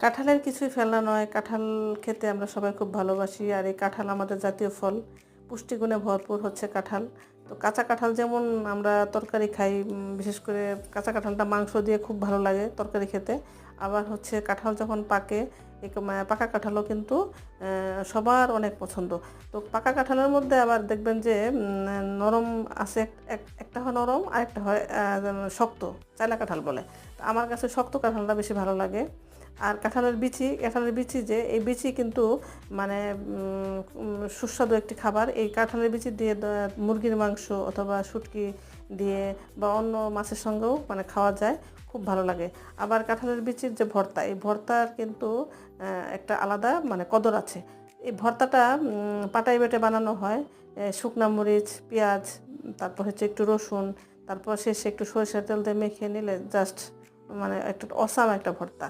কাঁঠালের কিছুই ফেলা নয়। কাঁঠাল খেতে আমরা সবাই খুব ভালোবাসি। আর এই কাঁঠাল আমাদের জাতীয় ফল। পুষ্টিগুণে ভরপুর হচ্ছে কাঁঠাল। তো কাঁচা কাঁঠাল যেমন আমরা তরকারি খাই, বিশেষ করে কাঁচা কাঁঠালটা মাংস দিয়ে খুব ভালো লাগে তরকারি খেতে। আবার হচ্ছে কাঁঠাল যখন পাকে, পাকা কাঁঠালও কিন্তু সবার অনেক পছন্দ। তো পাকা কাঁঠালের মধ্যে আবার দেখবেন যে নরম আছে, একটা হয় নরম আর একটা হয় শক্ত, চায়না কাঁঠাল বলে। তো আমার কাছে শক্ত কাঁঠালটা বেশি ভালো লাগে। আর কাঁঠালের বিচি যে এই বিচি কিন্তু মানে সুস্বাদু একটি খাবার। এই কাঁঠালের বিচি দিয়ে মুরগির মাংস অথবা শুটকি দিয়ে বা অন্য মাছের সঙ্গেও মানে খাওয়া যায়, খুব ভালো লাগে। আবার কাঁঠালের বিচির যে ভর্তা, এই ভর্তার কিন্তু একটা আলাদা মানে কদর আছে। এই ভর্তাটা পাটাই বেটে বানানো হয়। শুকনা মরিচ, পেঁয়াজ, তারপর হচ্ছে একটু রসুন, তারপর শেষে একটু সরিষার তেল দিয়ে মেখে নিলে জাস্ট মানে একটা অসাম একটা ভর্তা।